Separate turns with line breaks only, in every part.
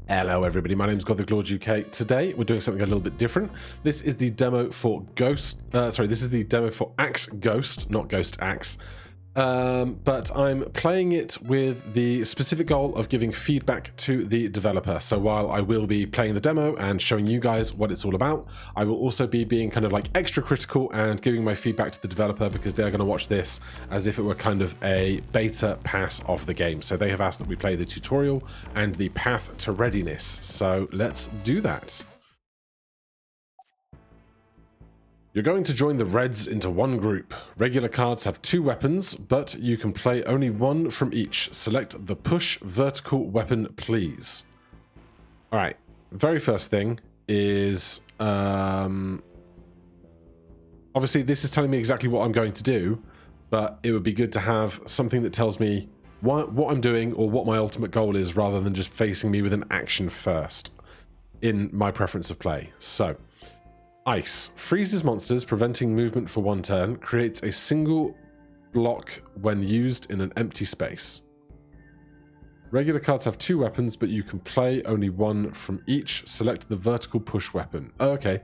Hello everybody, my name is Gothic UK. Today we're doing something a little bit different. This is the demo for this is the demo for Axe Ghost, not Ghost Axe. But I'm playing it with the specific goal of giving feedback to the developer. So while I will be playing the demo and showing you guys what it's all about, I will also be being kind of like extra critical and giving my feedback to the developer because they're going to watch this as if it were kind of a beta pass of the game. So they have asked that we play the tutorial and the path to readiness. So let's do that. You're going to join the Reds into one group. Regular cards have 2 weapons, but you can play only one from each. Select the push vertical weapon, please. All right, very first thing is, obviously this is telling me exactly what I'm going to do, but it would be good to have something that tells me what I'm doing or what my ultimate goal is rather than just facing me with an action first in my preference of play. So, Ice freezes monsters, preventing movement for 1 turn, creates a single block when used in an empty space. Regular cards have 2 weapons, but you can play only one from each. Select the vertical push weapon. Oh, okay.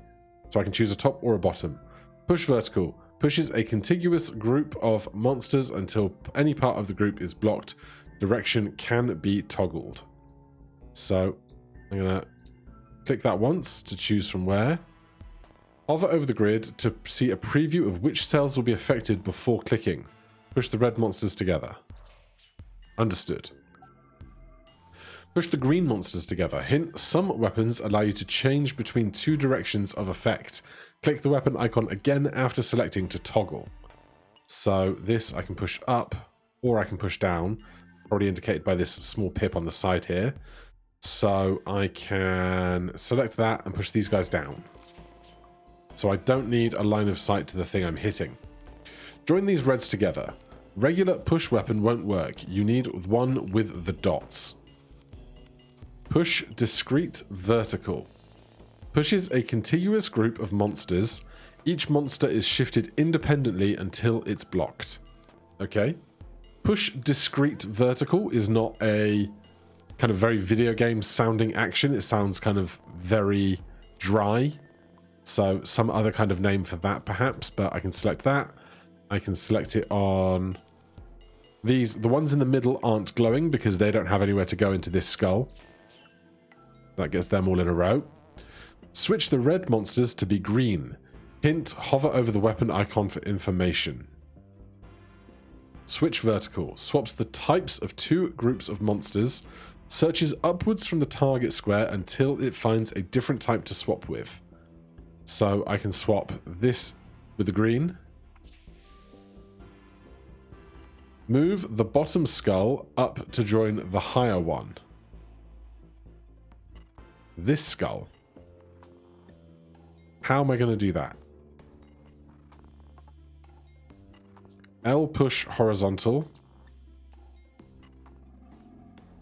So I can choose a top or a bottom. Push vertical. Pushes a contiguous group of monsters until any part of the group is blocked. Direction can be toggled. So I'm going to click that once to choose from where. Hover over the grid to see a preview of which cells will be affected before clicking. Push the red monsters together. Understood. Push the green monsters together. Hint, some weapons allow you to change between 2 directions of effect. Click the weapon icon again after selecting to toggle. So this I can push up or I can push down, already indicated by this small pip on the side here. So I can select that and push these guys down. So I don't need a line of sight to the thing I'm hitting. Join these reds together. Regular push weapon won't work. You need one with the dots. Push discrete vertical. Pushes a contiguous group of monsters. Each monster is shifted independently until it's blocked. Okay. Push discrete vertical is not a kind of very video game sounding action. It sounds kind of very dry. So some other kind of name for that perhaps, but I can select that. I can select it on these. The ones in the middle aren't glowing because they don't have anywhere to go into this skull. That gets them all in a row. Switch the red monsters to be green. Hint, hover over the weapon icon for information. Switch vertical. Swaps the types of 2 groups of monsters. Searches upwards from the target square until it finds a different type to swap with. So I can swap this with the green. Move the bottom skull up to join the higher one. This skull. How am I going to do that? L push horizontal.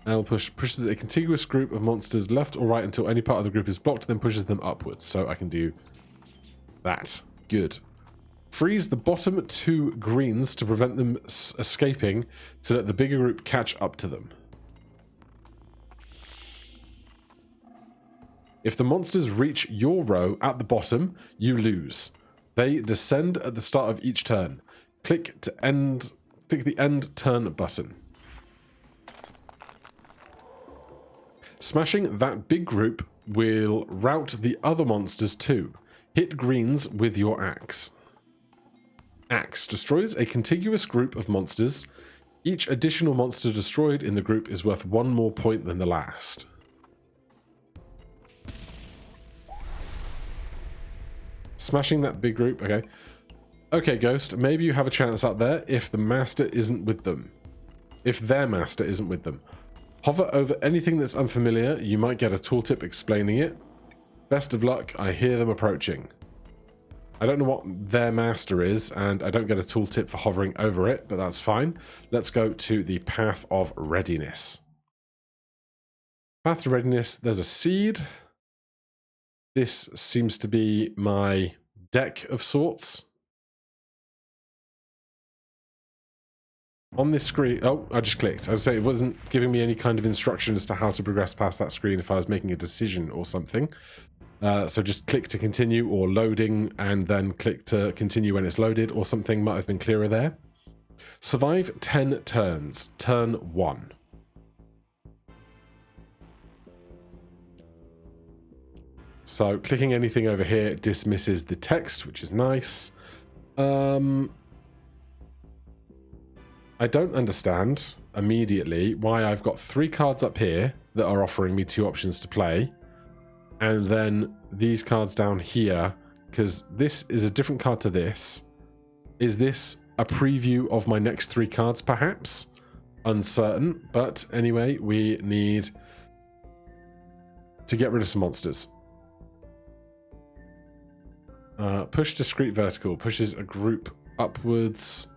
L push pushes a contiguous group of monsters left or right until any part of the group is blocked, then pushes them upwards. So I can do that. Good. Freeze the bottom 2 greens to prevent them escaping to let the bigger group catch up to them. If the monsters reach your row at the bottom, you lose. They descend at the start of each turn. Click the end turn button. Smashing that big group will rout the other monsters too. Hit greens with your axe. Axe destroys a contiguous group of monsters. Each additional monster destroyed in the group is worth 1 more point than the last. Smashing that big group, okay. Okay, Ghost, maybe you have a chance out there if the master isn't with them. If their master isn't with them. Hover over anything that's unfamiliar, you might get a tooltip explaining it. Best of luck, I hear them approaching. I don't know what their master is, and I don't get a tooltip for hovering over it, but that's fine. Let's go to the path of readiness. Path to readiness, there's a seed. This seems to be my deck of sorts. On this screen, oh, I just clicked. As I say, it wasn't giving me any kind of instruction as to how to progress past that screen if I was making a decision or something. So just click to continue or loading and then click to continue when it's loaded or something might have been clearer there. Survive 10 turns. Turn 1. So clicking anything over here dismisses the text, which is nice. I don't understand immediately why I've got 3 cards up here that are offering me 2 options to play, and then these cards down here, because this is a different card to this. Is this a preview of my next 3 cards, perhaps? Uncertain, but anyway, we need to get rid of some monsters. Push discrete vertical, pushes a group upwards.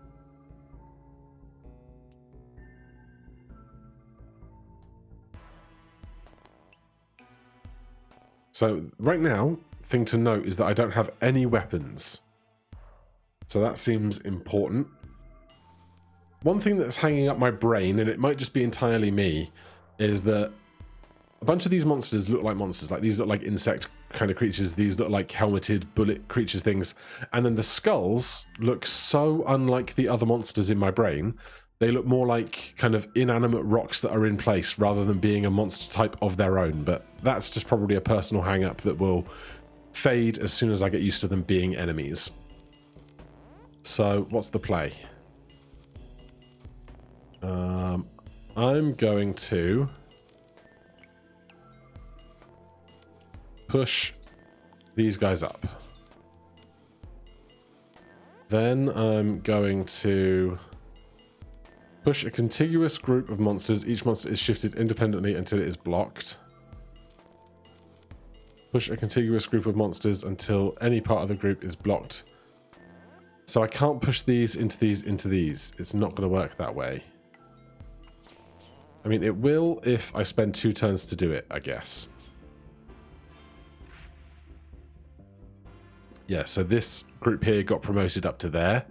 So right now, thing to note is that I don't have any weapons. So that seems important. One thing that's hanging up my brain, and it might just be entirely me, is that a bunch of these monsters look like monsters. Like these look like insect kind of creatures. These look like helmeted bullet creatures things. And then the skulls look so unlike the other monsters in my brain. They look more like kind of inanimate rocks that are in place rather than being a monster type of their own. But that's just probably a personal hang-up that will fade as soon as I get used to them being enemies. So what's the play? I'm going to push these guys up. Then I'm going to push a contiguous group of monsters. Each monster is shifted independently until it is blocked. Push a contiguous group of monsters until any part of the group is blocked. So I can't push these into these into these. It's not going to work that way. I mean, it will if I spend 2 turns to do it, I guess. Yeah, so this group here got promoted up to there.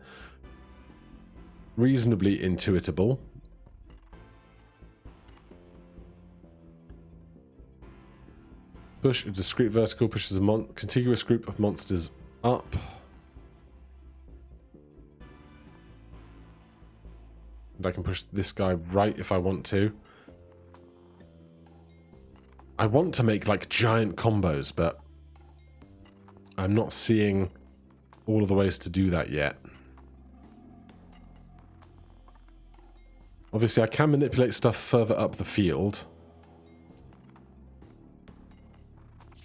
Reasonably intuitable. Push a discrete vertical, pushes a contiguous group of monsters up. And I can push this guy right if I want to. I want to make like giant combos, but I'm not seeing all of the ways to do that yet. Obviously, I can manipulate stuff further up the field.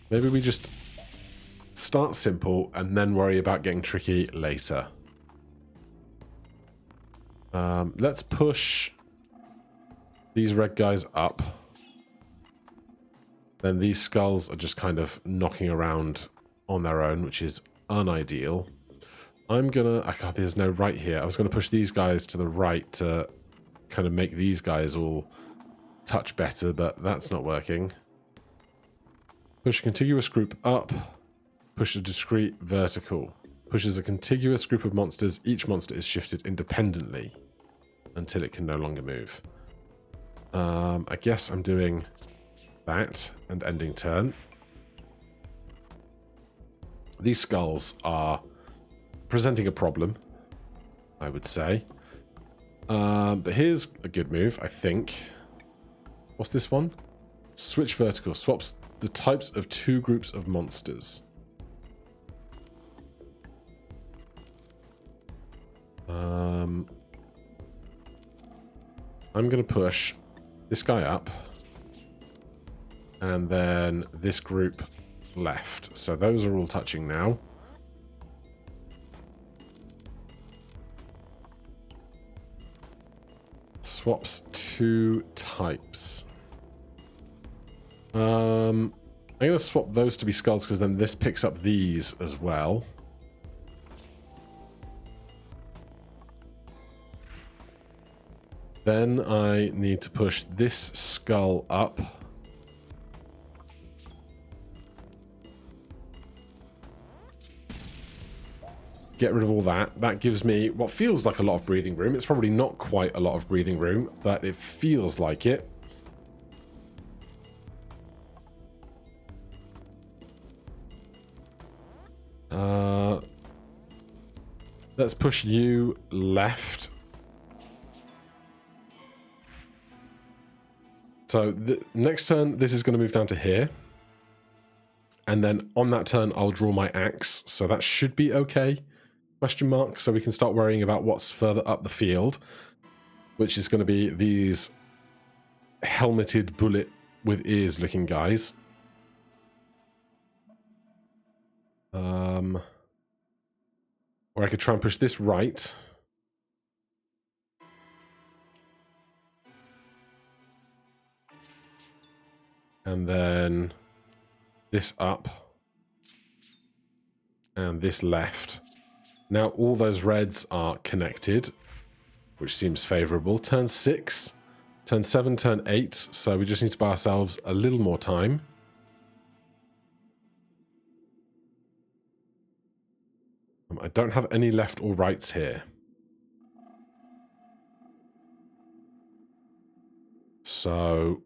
Maybe we just start simple and then worry about getting tricky later. Let's push these red guys up. Then these skulls are just kind of knocking around on their own, which is unideal. I'm gonna... there's no right here. I was gonna push these guys to the right to kind of make these guys all touch better, but that's not working. Push a contiguous group up. Push a discrete vertical. Pushes a contiguous group of monsters. Each monster is shifted independently until it can no longer move. I guess I'm doing that and ending turn. These skulls are presenting a problem, I would say. But here's a good move, I think. What's this one? Switch vertical. Swaps the types of 2 groups of monsters. I'm going to push this guy up. And then this group left. So those are all touching now. Swaps 2 types. I'm going to swap those to be skulls because then this picks up these as well. Then I need to push this skull up. get rid of all that. That gives me what feels like a lot of breathing room. It's probably not quite a lot of breathing room, but it feels like it. Let's push you left. So the next turn, this is going to move down to here. And then on that turn, I'll draw my axe. So that should be okay. Question mark. So we can start worrying about what's further up the field, which is going to be these helmeted bullet with ears looking guys. Or I could try and push this right. And then this up. And this left. Now all those reds are connected, which seems favourable. Turn 6, turn 7, turn 8. So we just need to buy ourselves a little more time. I don't have any left or rights here. So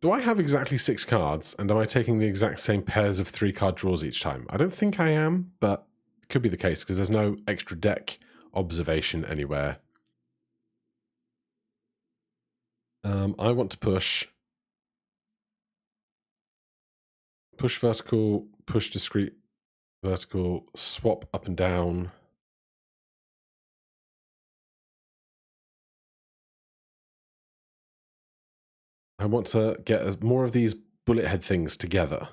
do I have exactly 6 cards, and am I taking the exact same pairs of 3-card draws each time? I don't think I am, but it could be the case because there's no extra deck observation anywhere. I want to push vertical, push discrete vertical, swap up and down. I want to get more of these bullet head things together.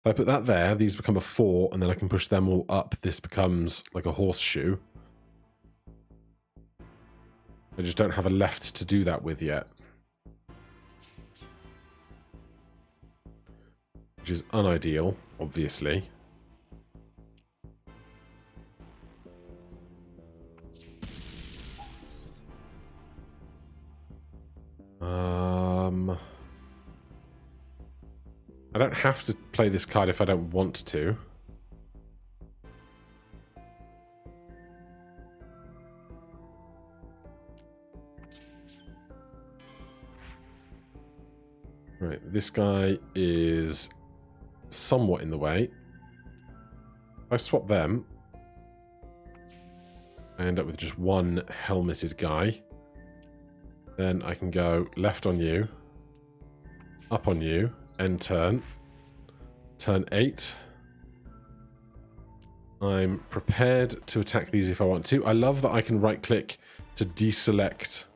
If I put that there, these become a 4, and then I can push them all up. This becomes like a horseshoe. I just don't have a left to do that with yet. Which is unideal, obviously. I don't have to play this card if I don't want to. Right, this guy is somewhat in the way. If I swap them, I end up with just one helmeted guy. Then I can go left on you, up on you, end turn. Turn 8. I'm prepared to attack these if I want to. I love that I can right-click to deselect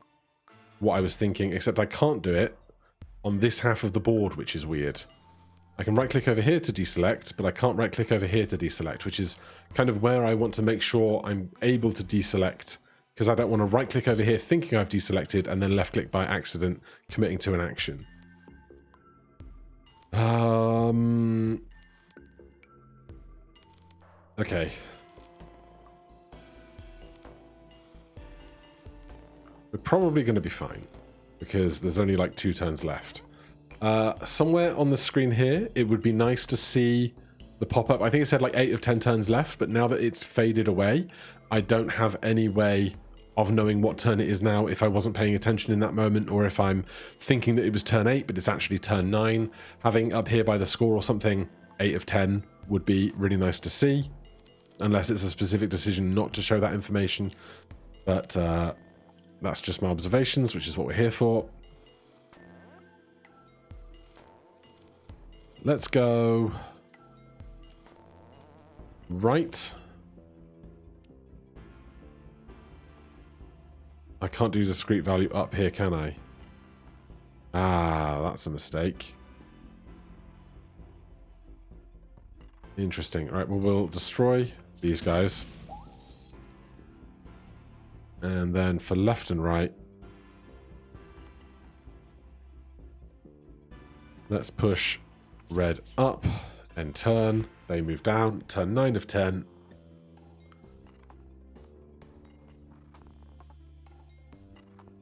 what I was thinking, except I can't do it on this half of the board, which is weird. I can right-click over here to deselect, but I can't right-click over here to deselect, which is kind of where I want to make sure I'm able to deselect, because I don't want to right-click over here thinking I've deselected and then left-click by accident, committing to an action. Okay. We're probably going to be fine, because there's only like 2 turns left. Somewhere on the screen here, it would be nice to see the pop-up. I think it said like 8 of 10 turns left, but now that it's faded away, I don't have any way of knowing what turn it is now if I wasn't paying attention in that moment, or if I'm thinking that it was turn 8, but it's actually turn 9. Having up here by the score or something, 8 of 10 would be really nice to see, unless it's a specific decision not to show that information. But that's just my observations, which is what we're here for. Let's go right. I can't do discrete value up here, can I? Ah, that's a mistake. Interesting. All right, well, we'll destroy these guys. And then for left and right, let's push red up and turn. They move down. Turn 9 of 10.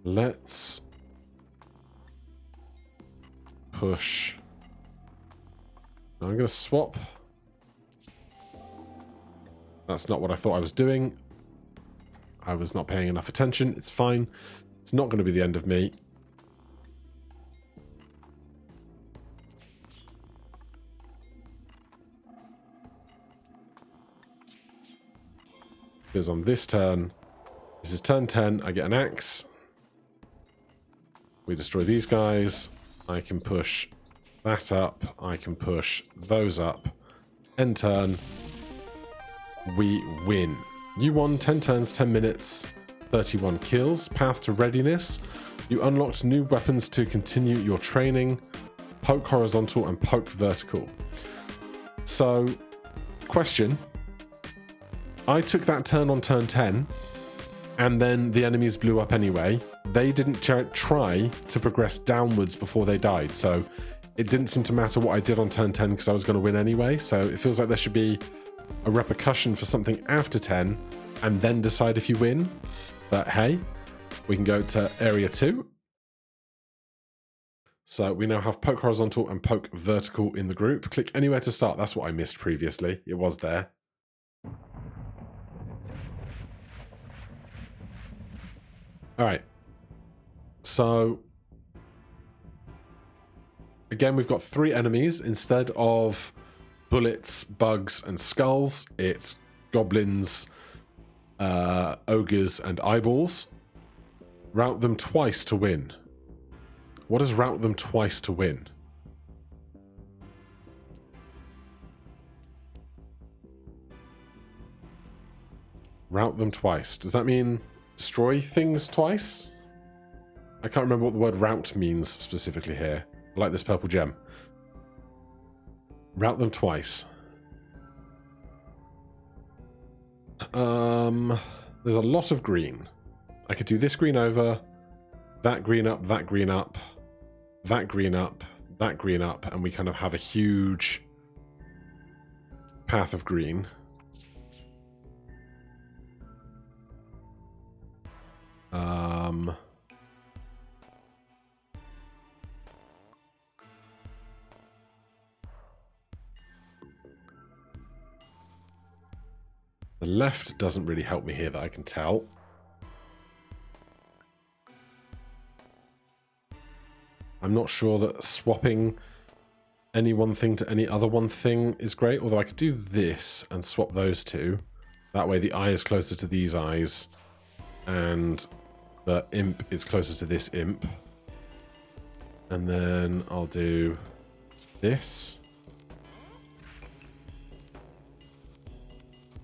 Let's push. I'm going to swap That's not what I thought I was doing. I was not paying enough attention. It's fine. It's not going to be the end of me. Because on this turn, this is turn 10, I get an axe. We destroy these guys. I can push that up. I can push those up. End turn. We win. You won 10 turns, 10 minutes, 31 kills. Path to readiness. You unlocked new weapons to continue your training. Poke horizontal and poke vertical. So, question. I took that turn on turn 10, and then the enemies blew up anyway. They didn't try to progress downwards before they died, so it didn't seem to matter what I did on turn 10 because I was going to win anyway. So it feels like there should be a repercussion for something after 10 and then decide if you win. But hey, we can go to area 2. So we now have poke horizontal and poke vertical in the group. Click anywhere to start. That's what I missed previously. It was there. All right. So again, we've got 3 enemies instead of bullets, bugs, and skulls. It's goblins, ogres, and eyeballs. Route them twice to win. What does route them twice to win? Route them twice. Does that mean destroy things twice? I can't remember what the word route means specifically here. I like this purple gem. Route them twice. There's a lot of green. I could do this green over, that green up, that green up, that green up, that green up, and we kind of have a huge path of green. The left doesn't really help me here that I can tell. I'm not sure that swapping any one thing to any other one thing is great, although I could do this and swap those two. That way the eye is closer to these eyes and the imp is closer to this imp. And then I'll do this.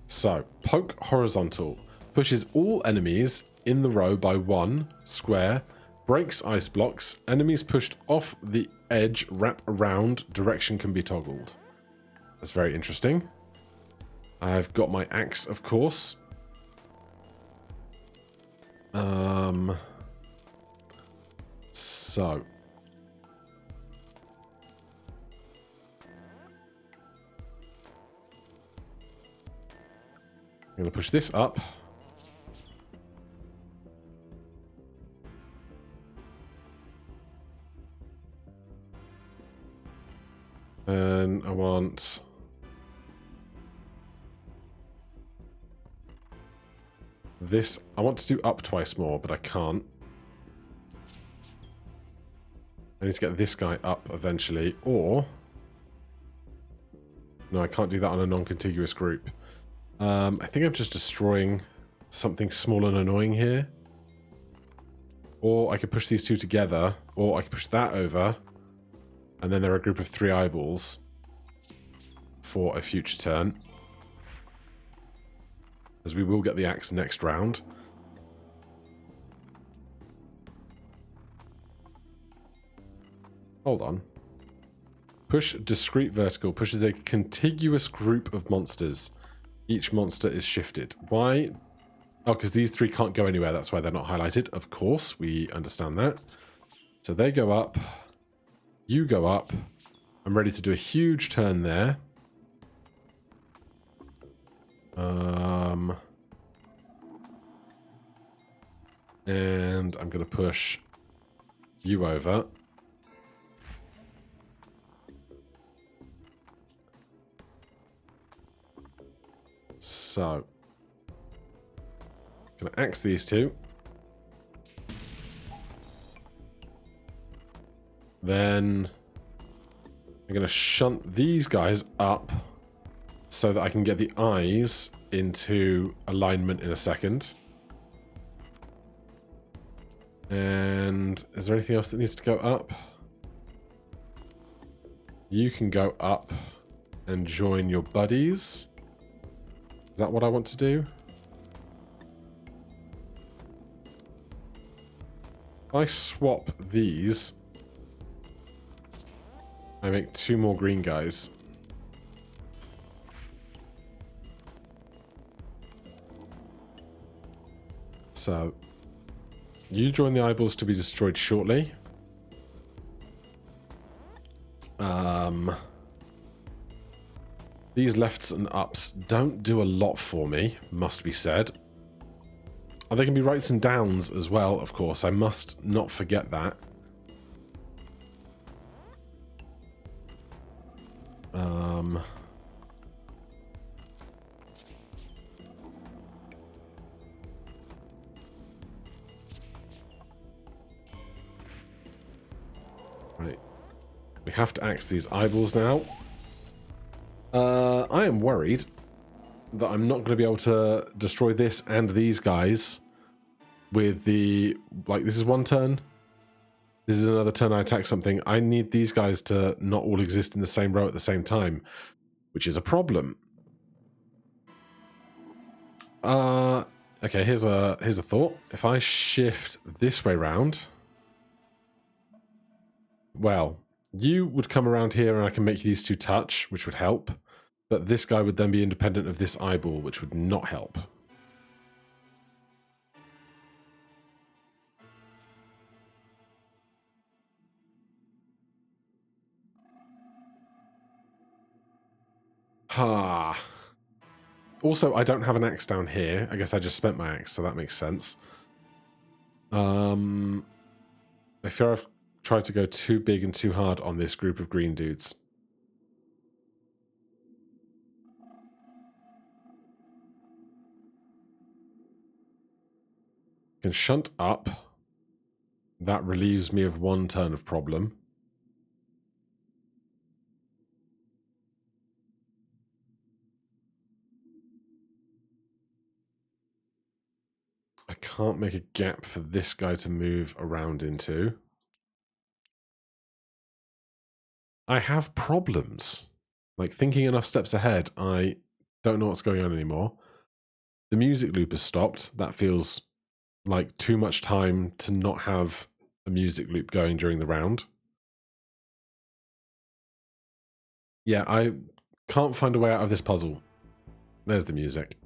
So, poke horizontal pushes all enemies in the row by 1 square, breaks ice blocks, enemies pushed off the edge wrap around, direction can be toggled. That's very interesting. I've got my axe, of course. So I'm going to push this up. And I want this. I want to do up twice more, but I can't. I need to get this guy up eventually, or... No, I can't do that on a non-contiguous group. I think I'm just destroying something small and annoying here. Or I could push these two together, or I could push that over, and then there are a group of 3 eyeballs for a future turn. As we will get the axe next round. Hold on. Push discrete vertical. Pushes a contiguous group of monsters. Each monster is shifted. Why? Oh, because these 3 can't go anywhere. That's why they're not highlighted. Of course, we understand that. So they go up. You go up. I'm ready to do a huge turn there. And I'm going to push you over. So, gonna axe these two. Then I'm gonna shunt these guys up so that I can get the eyes into alignment in a second. And is there anything else that needs to go up? You can go up and join your buddies. Is that what I want to do? If I swap these, I make 2 more green guys. So, you join the eyeballs to be destroyed shortly. These lefts and ups don't do a lot for me, must be said. Oh, they can be rights and downs as well, of course. I must not forget that. Right. We have to axe these eyeballs now. I am worried that I'm not going to be able to destroy this and these guys with the... Like, this is one turn. This is another turn I attack something. I need these guys to not all exist in the same row at the same time, which is a problem. Okay, here's a thought. If I shift this way round... Well, you would come around here and I can make these two touch, which would help. But this guy would then be independent of this eyeball, which would not help. Ha. Also, I don't have an axe down here. I guess I just spent my axe, so that makes sense. I fear I've tried to go too big and too hard on this group of green dudes. Can shunt up. That relieves me of 1 turn of problem. I can't make a gap for this guy to move around into. I have problems. Like, thinking enough steps ahead, I don't know what's going on anymore. The music loop has stopped. That feels like too much time to not have a music loop going during the round. Yeah, I can't find a way out of this puzzle. There's the music.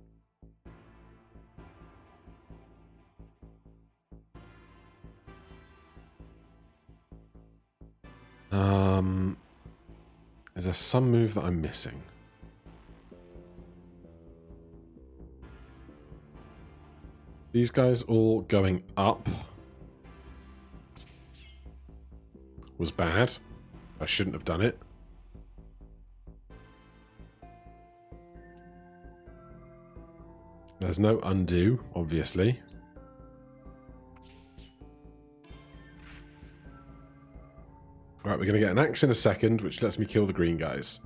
Is there some move that I'm missing? These guys all going up was bad. I shouldn't have done it. There's no undo, obviously. Alright, we're going to get an axe in a second, which lets me kill the green guys.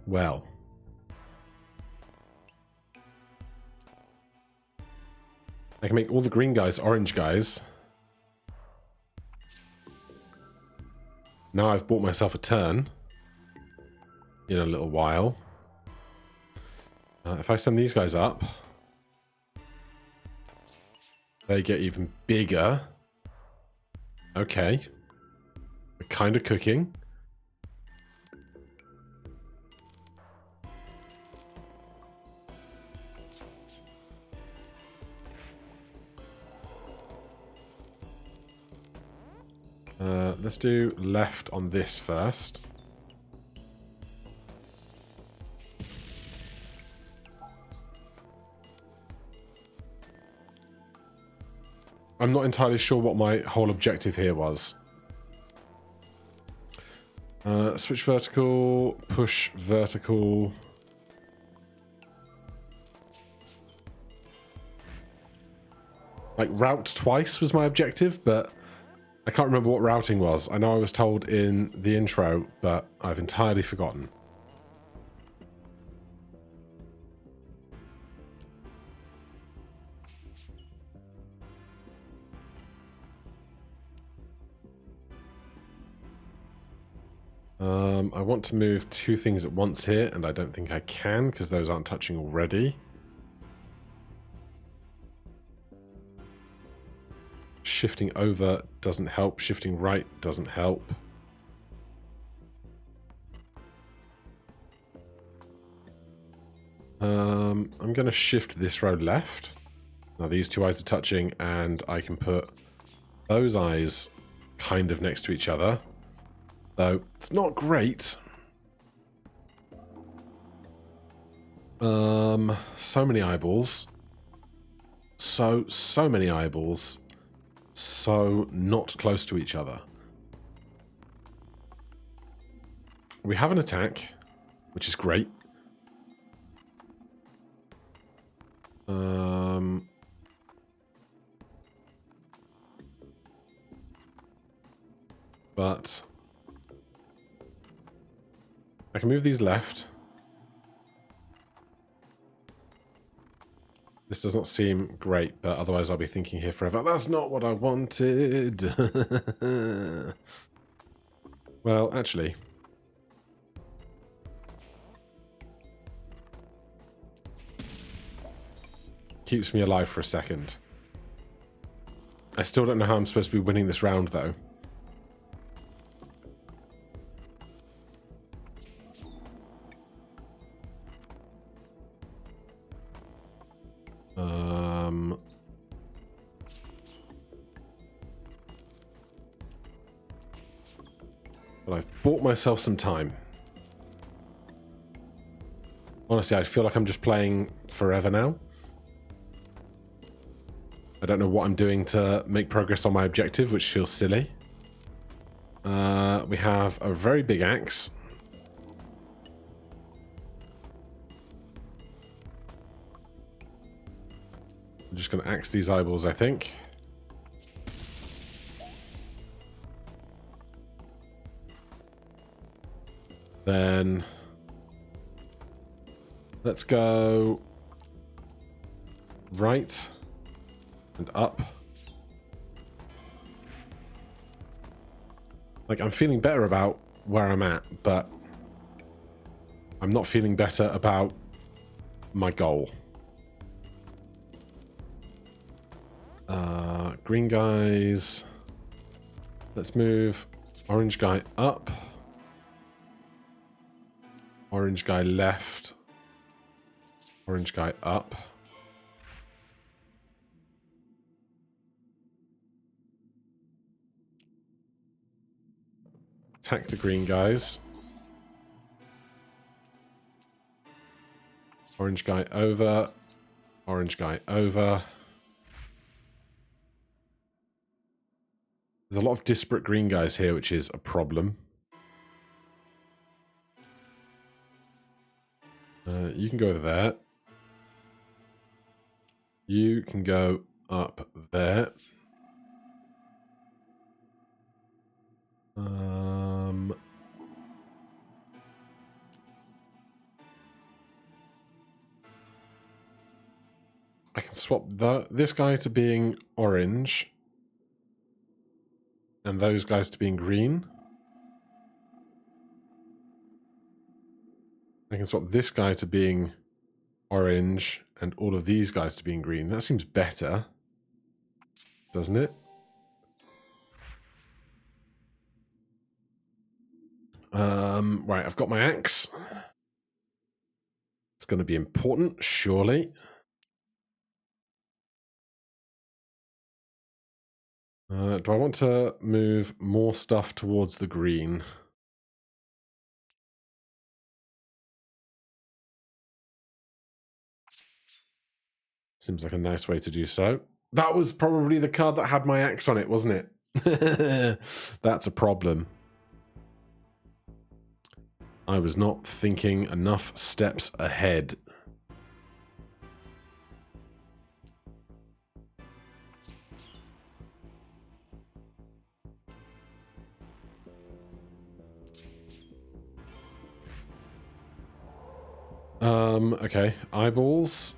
Well. I can make all the green guys orange guys. Now I've bought myself a turn in a little while. If I send these guys up, they get even bigger. Okay. We're kind of cooking. Let's do left on this first. I'm not entirely sure what my whole objective here was. Switch vertical, push vertical. Like, route twice was my objective, but I can't remember what routing was. I know I was told in the intro, but I've entirely forgotten. I want to move two things at once here, and I don't think I can because those aren't touching already. Shifting over doesn't help. Shifting right doesn't help. I'm going to shift this row left. Now these two eyes are touching, and I can put those eyes kind of next to each other. Though it's not great. So many eyeballs. So many eyeballs. So not close to each other. We have an attack, which is great. But I can move these left. This does not seem great, but otherwise I'll be thinking here forever. That's not what I wanted. Well, actually. Keeps me alive for a second. I still don't know how I'm supposed to be winning this round, though. But I've bought myself some time. Honestly, I feel like I'm just playing forever now. I don't know what I'm doing to make progress on my objective, which feels silly. We have a very big axe. I'm just going to axe these eyeballs, I think. Then let's go right and up. Like, I'm feeling better about where I'm at, but I'm not feeling better about my goal. Green guys. Let's move orange guy up. Orange guy left. Orange guy up. Attack the green guys. Orange guy over. Orange guy over. There's a lot of disparate green guys here, which is a problem. You can go over there. You can go up there. I can swap this guy to being orange and those guys to being green. I can swap this guy to being orange and all of these guys to being green. That seems better, doesn't it? Right, I've got my axe. It's going to be important, surely. Do I want to move more stuff towards the green? Seems like a nice way to do so. That was probably the card that had my axe on it, wasn't it? That's a problem. I was not thinking enough steps ahead. Okay, eyeballs.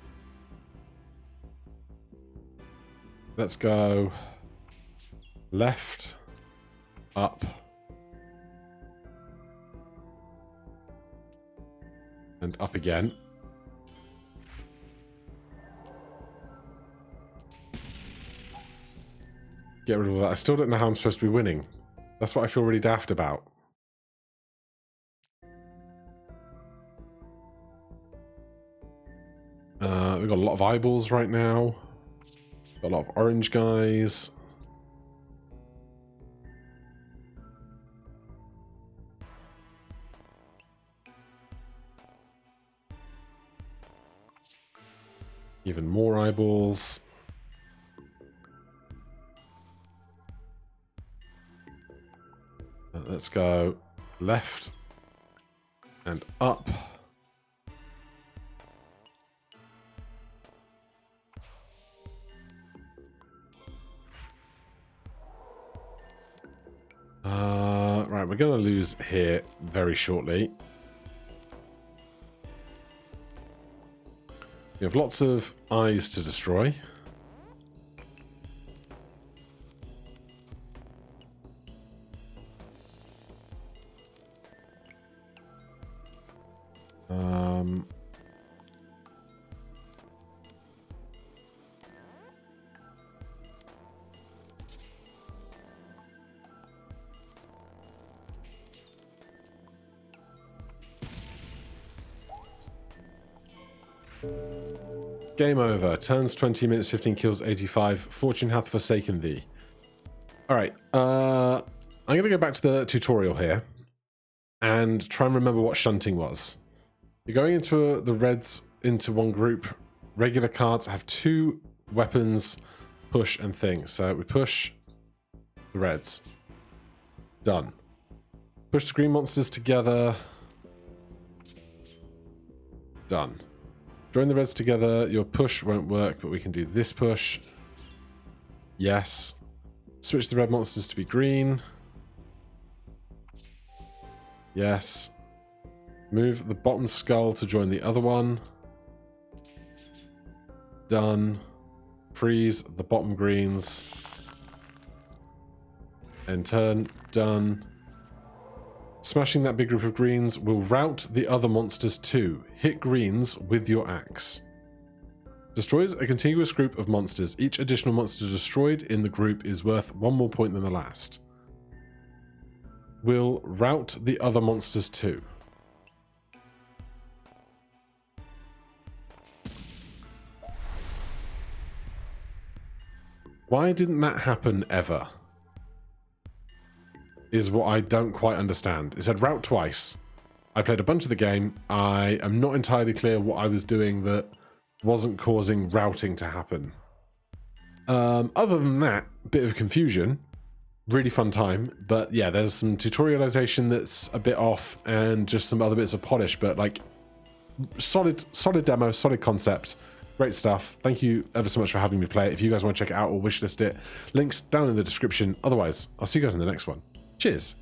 Let's go left, up, and up again. Get rid of that. I still don't know how I'm supposed to be winning. That's what I feel really daft about. We've got a lot of eyeballs right now. Got a lot of orange guys. Even more eyeballs. Let's go left and up. Right, we're going to lose here very shortly. We have lots of eyes to destroy. Game over. Turns 20 minutes, 15 kills, 85. Fortune hath forsaken thee. Alright, I'm going to go back to the tutorial here and try and remember what shunting was. You're going into the reds into one group. Regular cards have 2 weapons, push and things. So we push the reds. Done. Push the green monsters together. Done. Join the reds together. Your push won't work, but we can do this push. Yes. Switch the red monsters to be green. Yes. Move the bottom skull to join the other one. Done. Freeze the bottom greens. End turn. Done. Smashing that big group of greens will rout the other monsters too. Hit greens with your axe. Destroys a contiguous group of monsters. Each additional monster destroyed in the group is worth 1 more point than the last. Will rout the other monsters too. Why didn't that happen ever? Is what I don't quite understand. It said route twice. I played a bunch of the game. I am not entirely clear what I was doing that wasn't causing routing to happen. Other than that, bit of confusion. Really fun time. But yeah, there's some tutorialization that's a bit off and just some other bits of polish. But like, solid demo, solid concept. Great stuff. Thank you ever so much for having me play it. If you guys want to check it out or wishlist it, links down in the description. Otherwise, I'll see you guys in the next one. Cheers.